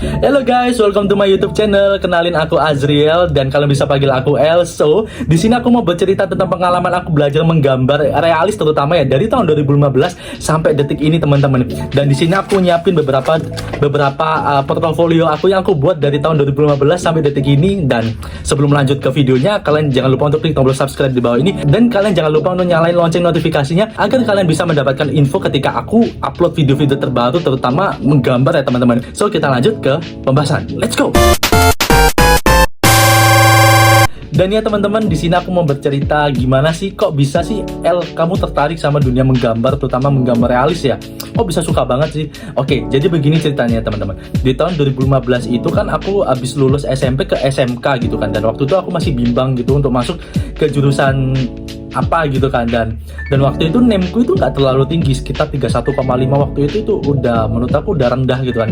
Hello guys, welcome to my YouTube channel. Kenalin aku Azriel dan kalian bisa panggil aku Elso. Di sini aku mau bercerita tentang pengalaman aku belajar menggambar realis terutama ya dari tahun 2015 sampai detik ini teman-teman. Dan di sini aku nyiapin beberapa portofolio aku yang aku buat dari tahun 2015 sampai detik ini. Dan sebelum lanjut ke videonya, kalian jangan lupa untuk klik tombol subscribe di bawah ini dan kalian jangan lupa untuk nyalain lonceng notifikasinya agar kalian bisa mendapatkan info ketika aku upload video-video terbaru terutama menggambar ya teman-teman. So kita lanjut ke pembahasan. Let's go. Dan ya teman-teman, di sini aku mau bercerita gimana sih kok bisa sih kamu tertarik sama dunia menggambar, terutama menggambar realis ya. Kok bisa suka banget sih? Oke, jadi begini ceritanya teman-teman. Di tahun 2015 itu kan aku habis lulus SMP ke SMK gitu kan. Dan waktu itu aku masih bimbang gitu untuk masuk ke jurusan apa gitu kan, dan waktu itu NEMku itu nggak terlalu tinggi, sekitar 31,5 waktu itu udah menurut aku udah rendah gitu kan.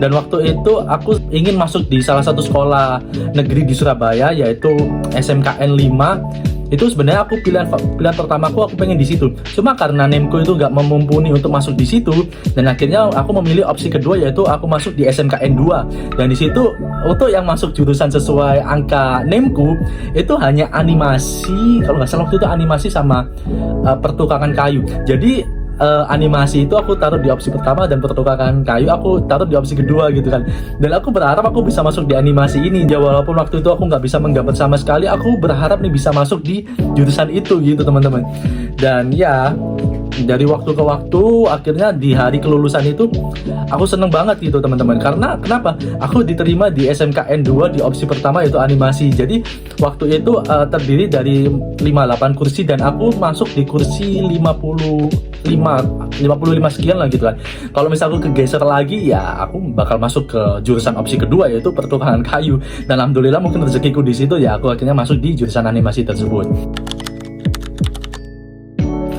Dan waktu itu aku ingin masuk di salah satu sekolah negeri di Surabaya yaitu SMKN 5. Itu sebenarnya aku pilihan pertama aku pengen di situ. Cuma karena NEMku itu nggak memumpuni untuk masuk di situ, dan akhirnya aku memilih opsi kedua yaitu aku masuk di SMKN 2. Dan di situ untuk yang masuk jurusan sesuai angka NEMku itu hanya animasi, kalau nggak salah waktu itu animasi sama pertukangan kayu. Jadi animasi itu aku taruh di opsi pertama dan pertukangan kayu aku taruh di opsi kedua gitu kan. Dan aku berharap aku bisa masuk di animasi ini ya, walaupun waktu itu aku nggak bisa menggambar sama sekali. Aku berharap nih bisa masuk di jurusan itu gitu teman-teman. Dan ya dari waktu ke waktu akhirnya di hari kelulusan itu aku seneng banget gitu teman-teman. Karena kenapa? Aku diterima di SMKN 2 di opsi pertama yaitu animasi. Jadi waktu itu terdiri dari 58 kursi dan aku masuk di kursi 55 sekian lah gitu kan. Kalau misalnya aku kegeser lagi ya aku bakal masuk ke jurusan opsi kedua yaitu pertukangan kayu. Dan alhamdulillah mungkin rezekiku di situ ya, aku akhirnya masuk di jurusan animasi tersebut.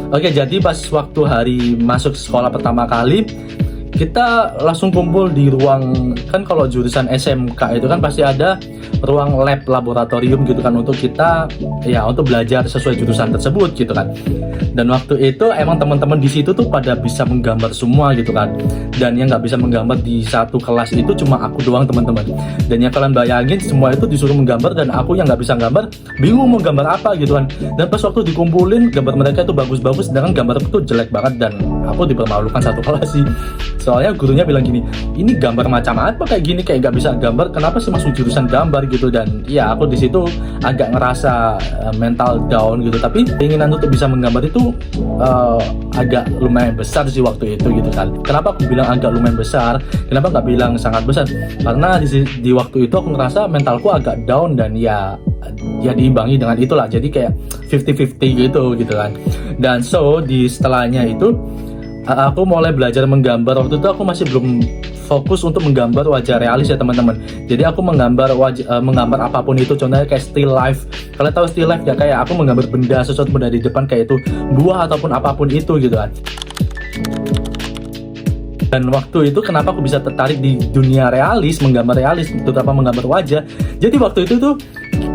Oke, jadi pas waktu hari masuk sekolah pertama kali, kita langsung kumpul di ruang, kan kalau jurusan SMK itu kan pasti ada ruang lab laboratorium gitu kan untuk kita ya untuk belajar sesuai jurusan tersebut gitu kan. Dan waktu itu emang teman-teman di situ tuh pada bisa menggambar semua gitu kan. Dan yang nggak bisa menggambar di satu kelas itu cuma aku doang teman-teman. Dan yang kalian bayangin semua itu disuruh menggambar dan aku yang nggak bisa gambar bingung mau gambar apa gitu kan. Dan pas waktu dikumpulin gambar mereka itu bagus-bagus sedangkan gambar aku tuh jelek banget dan aku dipermalukan satu kelas sih. Soalnya gurunya bilang gini, ini gambar macam apa kayak gini, kayak nggak bisa gambar, kenapa sih masuk jurusan gambar gitu. Dan ya aku di situ agak ngerasa mental down gitu. Tapi keinginan untuk bisa menggambar itu agak lumayan besar sih waktu itu gitu kan. Kenapa aku bilang agak lumayan besar? Kenapa nggak bilang sangat besar? Karena di waktu itu aku ngerasa mentalku agak down dan ya diimbangi dengan itulah. Jadi kayak 50-50 gitu kan. Dan so di setelahnya itu aku mulai belajar menggambar. Waktu itu aku masih belum fokus untuk menggambar wajah realis ya teman-teman. Jadi aku menggambar menggambar apapun itu, contohnya kayak still life. Kalian tahu still life ya, kayak aku menggambar benda, sesuatu benda di depan kayak itu buah ataupun apapun itu gitu kan. Dan waktu itu kenapa aku bisa tertarik di dunia realis, menggambar realis, terutama menggambar wajah. Jadi waktu itu tuh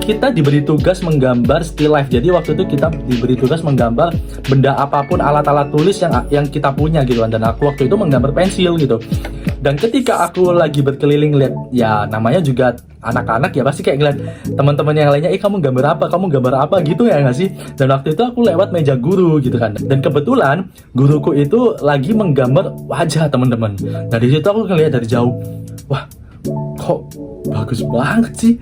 kita diberi tugas menggambar still life. Jadi waktu itu kita diberi tugas menggambar benda apapun, alat-alat tulis yang kita punya gitu kan. Dan aku waktu itu menggambar pensil gitu. Dan ketika aku lagi berkeliling lihat, ya namanya juga anak-anak ya pasti kayak ngeliat teman-teman yang lainnya, kamu gambar apa gitu ya nggak sih? Dan waktu itu aku lewat meja guru gitu kan. Dan kebetulan guruku itu lagi menggambar wajah teman-teman. Nah di situ aku ngeliat dari jauh, wah kok bagus banget sih.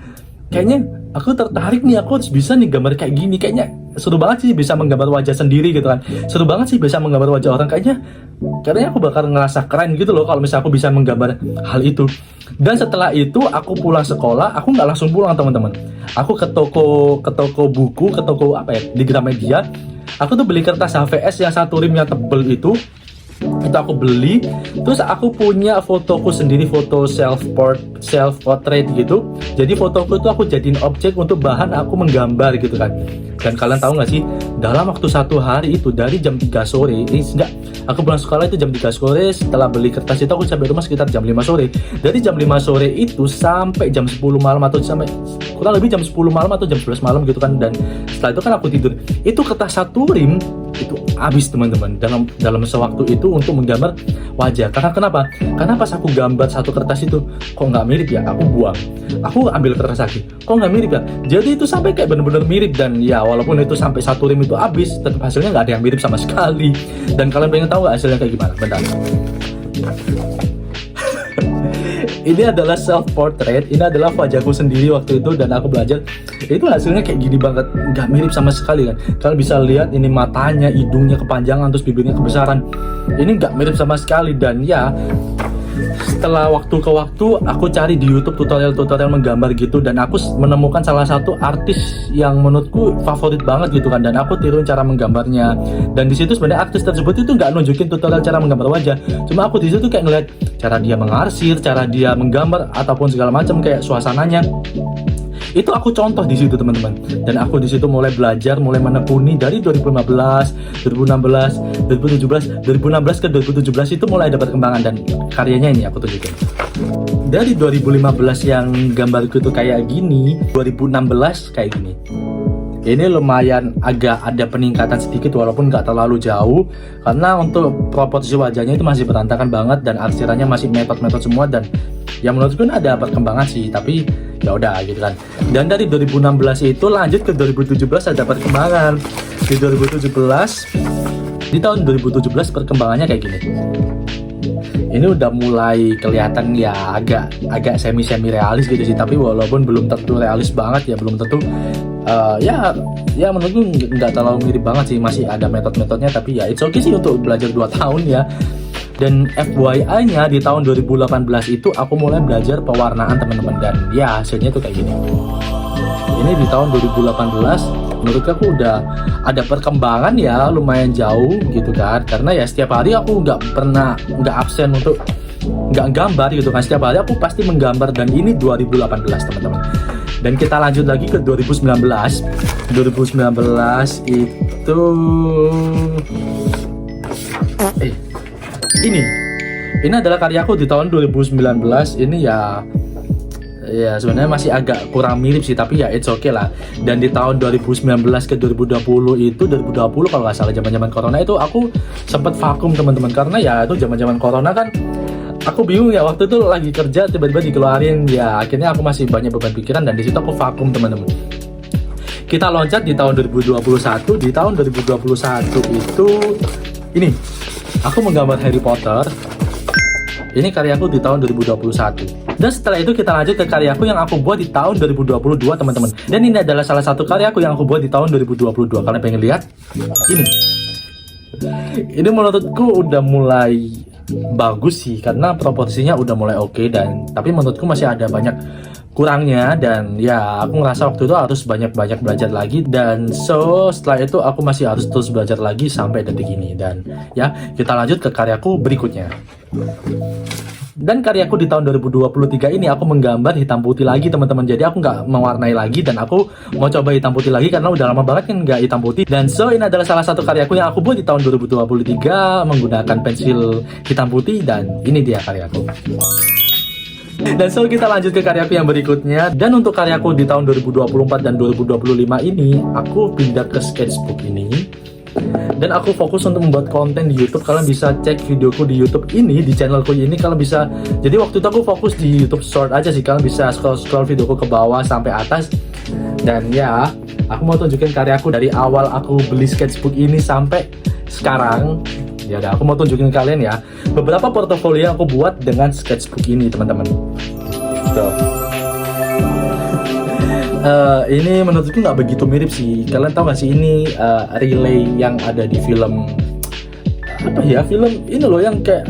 Kayaknya aku tertarik nih, aku harus bisa nih gambar kayak gini. Kayaknya seru banget sih bisa menggambar wajah sendiri gitu kan. Seru banget sih bisa menggambar wajah orang. Kayaknya aku bakal ngerasa keren gitu loh kalau misalnya aku bisa menggambar hal itu. Dan setelah itu aku pulang sekolah, aku nggak langsung pulang teman-teman. Aku ke toko buku, ke toko apa ya, di Gramedia. Aku tuh beli kertas HVS yang satu rim yang tebel itu aku beli. Terus aku punya fotoku sendiri, foto self portrait gitu. Jadi fotoku itu aku jadiin objek untuk bahan aku menggambar gitu kan. Dan kalian tahu nggak sih, dalam waktu satu hari itu dari jam 3 sore, aku pulang sekolah itu jam 3 sore, setelah beli kertas itu aku sampai rumah sekitar jam 5 sore. Dari jam 5 sore itu sampai jam 10 malam atau sampai kurang lebih jam 10 malam atau jam 11 malam gitu kan. Dan setelah itu kan aku tidur. Itu kertas satu rim itu habis teman-teman dalam sewaktu itu untuk menggambar wajah. Karena kenapa? Karena pas aku gambar satu kertas itu kok nggak mirip ya, aku buang. Aku ambil kertas lagi, kok nggak mirip ya. Jadi itu sampai kayak bener-bener mirip, dan ya walaupun itu sampai satu rim itu habis, tetap hasilnya nggak ada yang mirip sama sekali. Dan kalian pengen tahu hasilnya kayak gimana? Bentar. Ini adalah self portrait, ini adalah wajahku sendiri waktu itu dan aku belajar. Itu hasilnya kayak gini banget, nggak mirip sama sekali kan. Kalian bisa lihat ini matanya, hidungnya kepanjangan, terus bibirnya kebesaran. Ini nggak mirip sama sekali. Dan ya setelah waktu ke waktu aku cari di YouTube tutorial menggambar gitu, dan aku menemukan salah satu artis yang menurutku favorit banget gitu kan, dan aku tiruin cara menggambarnya. Dan di situ sebenarnya artis tersebut itu nggak nunjukin tutorial cara menggambar wajah, cuma aku di situ kayak ngeliat cara dia mengarsir, cara dia menggambar ataupun segala macam kayak suasananya. Itu aku contoh di situ teman-teman, dan aku di situ mulai belajar, mulai menekuni dari 2015, 2016, 2017, 2016 ke 2017 itu mulai ada perkembangan, dan karyanya ini aku tunjukin. Dari 2015 yang gambarku itu kayak gini, 2016 kayak gini. Ini lumayan agak ada peningkatan sedikit walaupun nggak terlalu jauh, karena untuk proporsi wajahnya itu masih berantakan banget dan arsirannya masih metode semua, dan ya menurutku ada perkembangan sih, tapi ya udah gitu kan. Dan dari 2016 itu lanjut ke 2017 ada perkembangan. Di 2017, di tahun 2017 perkembangannya kayak gini. Ini udah mulai kelihatan ya agak semi realis gitu sih, tapi walaupun belum tentu realis banget ya, belum tentu ya menurutku nggak terlalu mirip banget sih, masih ada metodenya, tapi ya it's okay sih untuk belajar 2 tahun ya. Dan FYI-nya di tahun 2018 itu aku mulai belajar pewarnaan teman-teman, dan ya hasilnya itu kayak gini. Ini di tahun 2018 menurut aku udah ada perkembangan ya, lumayan jauh gitu kan, karena ya setiap hari aku nggak absen untuk nggak gambar gitu kan, setiap hari aku pasti menggambar. Dan ini 2018 teman-teman. Dan kita lanjut lagi ke 2019 itu ini adalah karyaku di tahun 2019. Ini ya sebenarnya masih agak kurang mirip sih, tapi ya it's okay lah. Dan di tahun 2019 ke 2020 itu, 2020 kalau nggak salah zaman corona itu aku sempat vakum teman-teman, karena ya itu zaman corona kan aku bingung ya, waktu itu lagi kerja tiba-tiba dikeluarin ya, akhirnya aku masih banyak beban pikiran dan di situ aku vakum teman-teman. Kita loncat di tahun 2021. Di tahun 2021 itu ini aku menggambar Harry Potter. Ini karyaku di tahun 2021. Dan setelah itu kita lanjut ke karyaku yang aku buat di tahun 2022 teman-teman. Dan ini adalah salah satu karyaku yang aku buat di tahun 2022. Kalian pengen lihat? Ini menurutku udah mulai bagus sih, karena proporsinya udah mulai oke, dan tapi menurutku masih ada banyak kurangnya, dan ya aku ngerasa waktu itu harus banyak belajar lagi. Dan setelah itu aku masih harus terus belajar lagi sampai detik ini. Dan ya kita lanjut ke karyaku berikutnya. Dan karyaku di tahun 2023 ini aku menggambar hitam putih lagi teman-teman. Jadi aku nggak mewarnai lagi, dan aku mau coba hitam putih lagi karena udah lama banget kan nggak hitam putih. Dan ini adalah salah satu karyaku yang aku buat di tahun 2023 menggunakan pensil hitam putih, dan ini dia karyaku. Dan kita lanjut ke karyaku yang berikutnya. Dan untuk karyaku di tahun 2024 dan 2025 ini aku pindah ke sketchbook ini, dan aku fokus untuk membuat konten di YouTube. Kalian bisa cek videoku di YouTube ini, di channelku ini kalian bisa. Jadi waktu itu aku fokus di YouTube Short aja sih, kalian bisa scroll videoku ke bawah sampai atas. Dan ya aku mau tunjukin karyaku dari awal aku beli sketchbook ini sampai sekarang. Ya udah, aku mau tunjukin kalian ya beberapa portofolio yang aku buat dengan sketchbook ini teman-teman. Ini menurutku nggak begitu mirip sih. Kalian tahu nggak sih ini relay yang ada di film apa ya, film ini loh yang kayak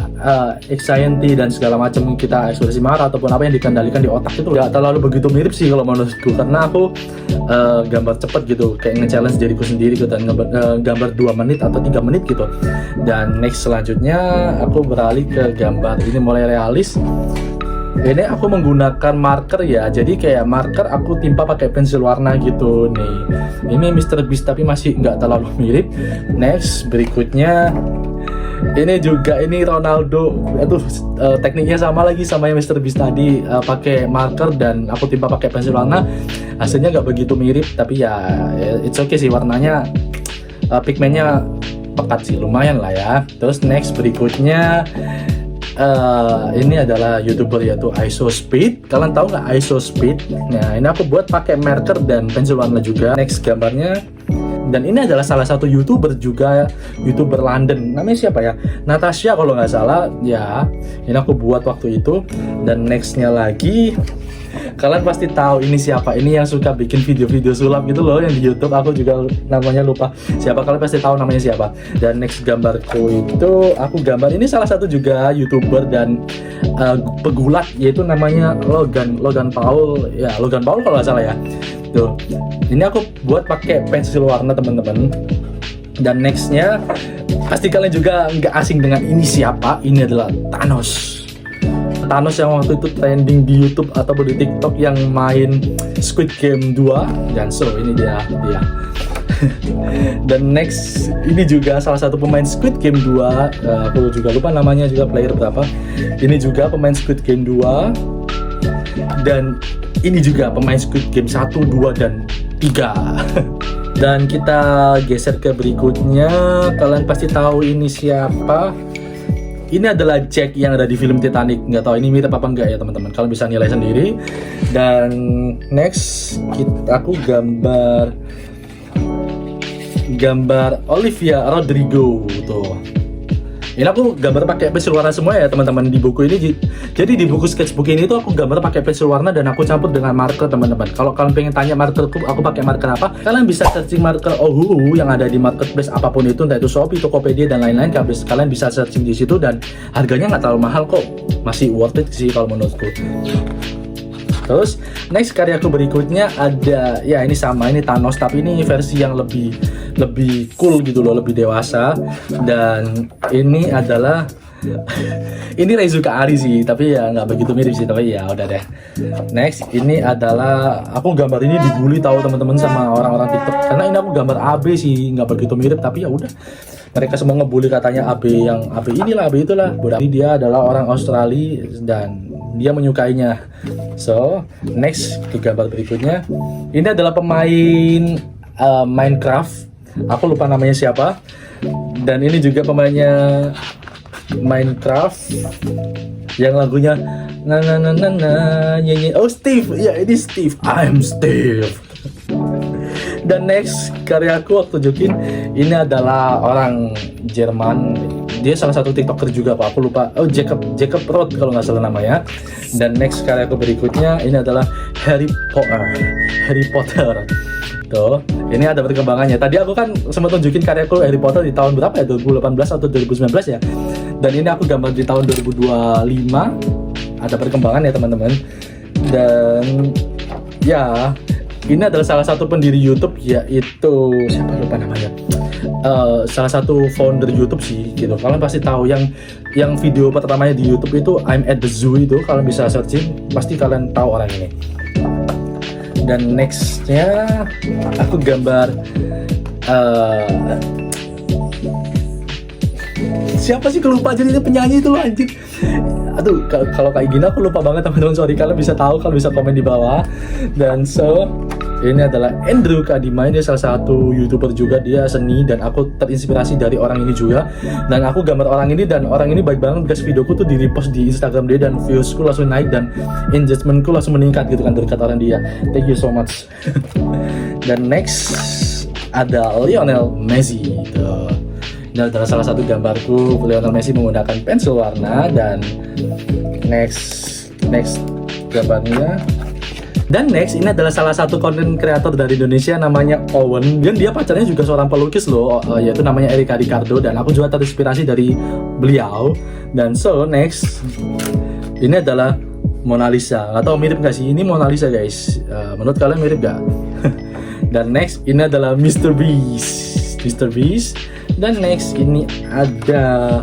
anxiety dan segala macam, kita ekspresi marah ataupun apa yang dikendalikan di otak itu nggak terlalu begitu mirip sih kalau menurutku, karena aku gambar cepet gitu, kayak nge-challenge diriku sendiri gitu, dan gambar 2 menit atau 3 menit gitu. Dan next selanjutnya aku beralih ke gambar ini mulai realis. Ini aku menggunakan marker ya, jadi kayak marker aku timpa pakai pensil warna gitu nih. Ini Mr. Beast tapi masih nggak terlalu mirip. Next berikutnya Ini juga ini Ronaldo. Aduh, tekniknya sama lagi sama yang Mr. Beast tadi, pakai marker dan aku timpa pakai pensil warna. Hasilnya nggak begitu mirip, tapi ya it's okay sih, warnanya pigmennya pekat sih, lumayan lah ya. Terus next berikutnya ini adalah YouTuber yaitu ISOSpeed. Kalian tahu nggak ISOSpeed? Nah, ini aku buat pakai marker dan pensil warna juga. Next gambarnya. Dan ini adalah salah satu YouTuber juga, YouTuber London. Namanya siapa ya? Natasha kalau nggak salah. Ya, ini aku buat waktu itu. Dan nextnya lagi, kalian pasti tahu ini siapa. Ini yang suka bikin video-video sulap gitu loh, yang di YouTube. Aku juga namanya lupa siapa. Kalian pasti tahu namanya siapa. Dan next gambarku itu, aku gambar ini salah satu juga YouTuber dan pegulat, yaitu namanya Logan Paul. Ya, Logan Paul kalau nggak salah ya. Tuh, ini aku buat pakai pensil warna teman-teman. Dan nextnya pasti kalian juga nggak asing dengan ini siapa. Ini adalah Thanos yang waktu itu trending di YouTube ataupun di TikTok, yang main Squid Game 2. Dan so ini dia. Dan next ini juga salah satu pemain Squid Game 2. Aku juga lupa namanya, juga player berapa. Ini juga pemain Squid Game 2. Dan ini juga pemain Squid Game 1, 2, dan 3. Dan kita geser ke berikutnya. Kalian pasti tahu ini siapa. Ini adalah Jack yang ada di film Titanic. Nggak tahu ini mirip apa enggak ya teman-teman. Kalian bisa nilai sendiri. Dan next aku gambar Olivia Rodrigo tuh. Ini aku gambar pakai pensil warna semua ya teman-teman di buku ini. Jadi di buku sketchbook ini tuh aku gambar pakai pensil warna dan aku campur dengan marker teman-teman. Kalau kalian pengen tanya markerku, aku pakai marker apa? Kalian bisa searching marker Ohuhu yang ada di marketplace apapun itu, entah itu Shopee, Tokopedia dan lain-lain. Kalian bisa searching di situ dan harganya nggak terlalu mahal kok. Masih worth it sih kalau menurutku. Terus next karyaku berikutnya ada, ya ini sama, ini Thanos tapi ini versi yang lebih cool gitu loh, lebih dewasa. Dan ini adalah ini Reizuka Ari sih, tapi ya nggak begitu mirip sih, tapi ya udah deh. Next ini adalah, aku gambar ini dibully tahu teman-teman sama orang-orang TikTok karena ini aku gambar AB sih, nggak begitu mirip, tapi ya udah. Mereka semua ngebully katanya AB inilah, AB itulah. Bodoh. Dia adalah orang Australia dan dia menyukainya. So, next ke gambar berikutnya. Ini adalah pemain Minecraft. Aku lupa namanya siapa. Dan ini juga pemainnya Minecraft yang lagunya oh Steve. Ya, ini Steve. I'm Steve. Dan next karyaku waktu jokin, ini adalah orang Jerman. Dia salah satu TikToker juga Pak, aku lupa. Oh, Jacob Roth kalau nggak salah namanya. Dan next karyaku berikutnya ini adalah Harry Potter. Tuh, ini ada perkembangannya. Tadi aku kan sempat tunjukin karyaku Harry Potter di tahun berapa ya? 2018 atau 2019 ya. Dan ini aku gambar di tahun 2025. Ada perkembangan ya teman-teman. Dan ya, ini adalah salah satu pendiri YouTube, yaitu siapa lupa namanya. Salah satu founder YouTube sih gitu. Kalian pasti tahu yang video pertamanya di YouTube itu I'm at the Zoo itu. Kalian bisa searching, pasti kalian tahu orang ini. Dan nextnya aku gambar siapa sih, kelupa jadi penyanyi itu loh anjir. Aduh, kalau kayak gini aku lupa banget teman-teman, sorry. Kalian bisa tahu, kalian bisa komen di bawah. Dan so ini adalah Andrew Kadima, dia salah satu YouTuber juga, dia seni dan aku terinspirasi dari orang ini juga. Dan aku gambar orang ini dan orang ini baik banget guys, videoku tuh di repost di Instagram dia dan viewsku langsung naik dan engagementku langsung meningkat gitu kan dari kata orang dia. Thank you so much. Dan next ada Lionel Messi tuh. Ini adalah salah satu gambarku Lionel Messi menggunakan pensil warna. Dan next gambarnya. Dan next ini adalah salah satu konten kreator dari Indonesia namanya Owen. Dan dia pacarnya juga seorang pelukis loh, yaitu namanya Erika Ricardo. Dan aku juga terinspirasi dari beliau. Dan so next ini adalah Mona Lisa. Atau mirip gak sih? Ini Mona Lisa guys. Menurut kalian mirip gak? Dan next ini adalah Mr. Beast. Dan next ini ada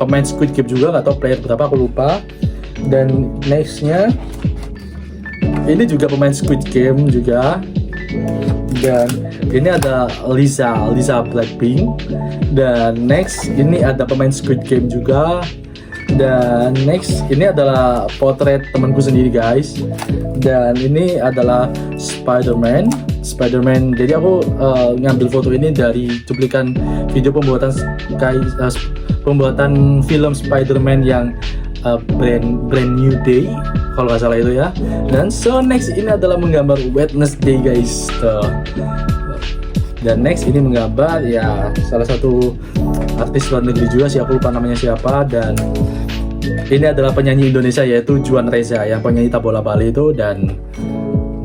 pemain Squid Game juga, gak tau player berapa aku lupa. Dan nextnya ini juga pemain Squid Game juga. dan ini ada Lisa Blackpink, dan next ini ada pemain Squid Game juga, dan next ini adalah potret temanku sendiri guys, dan ini adalah Spider-Man. Jadi aku ngambil foto ini dari cuplikan video pembuatan film Spider-Man yang brand new day kalau nggak salah itu ya. Dan so next ini adalah menggambar Wednesday guys tuh. Dan next ini menggambar ya salah satu artis luar negeri juga sih, aku lupa namanya siapa. Dan ini adalah penyanyi Indonesia yaitu Juan Reza yang penyanyi Tabola Bali itu. Dan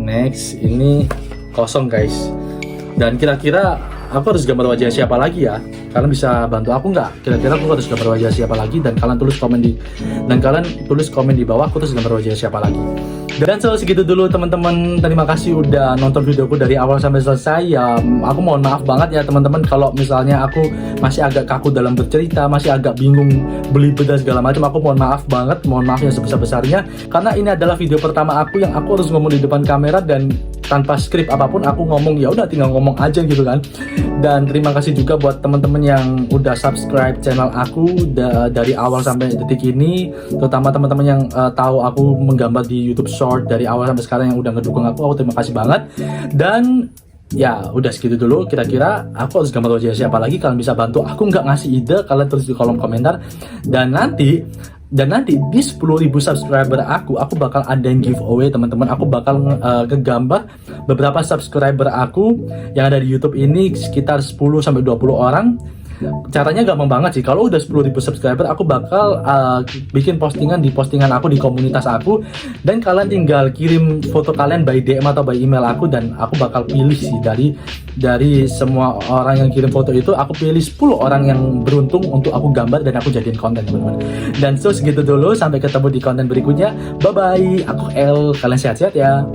next ini kosong guys. Dan kira-kira aku harus gambar wajah siapa lagi ya? Kalian bisa bantu aku nggak? Kira-kira aku harus gambar wajah siapa lagi? Dan kalian tulis komen di bawah aku terus gambar wajah siapa lagi. Dan segitu dulu teman-teman. Terima kasih udah nonton videoku dari awal sampai selesai ya. Aku mohon maaf banget ya teman-teman kalau misalnya aku masih agak kaku dalam bercerita, masih agak bingung belibet segala macam. Aku mohon maaf banget, mohon maaf yang sebesar-besarnya karena ini adalah video pertama aku yang aku harus ngomong di depan kamera dan tanpa skrip apapun. Aku ngomong ya udah tinggal ngomong aja gitu kan. Dan terima kasih juga buat teman-teman yang udah subscribe channel aku dari awal sampai detik ini, terutama teman-teman yang tahu aku menggambar di YouTube Short dari awal sampai sekarang yang udah ngedukung aku terima kasih banget. Dan ya udah segitu dulu, kira-kira aku harus gambar wajah siapa lagi? Kalian bisa bantu aku nggak ngasih ide, kalian tulis di kolom komentar. Dan nanti di 10.000 subscriber aku bakal adain giveaway teman-teman. Aku bakal ngegambar beberapa subscriber aku yang ada di YouTube ini sekitar 10 sampai 20 orang. Caranya gampang banget sih. Kalau udah 10.000 subscriber aku bakal bikin postingan di postingan aku di komunitas aku, dan kalian tinggal kirim foto kalian by DM atau by email aku, dan aku bakal pilih sih dari semua orang yang kirim foto itu, aku pilih 10 orang yang beruntung untuk aku gambar dan aku jadiin konten teman-teman. Dan segitu dulu, sampai ketemu di konten berikutnya. Bye bye, aku El, kalian sehat-sehat ya.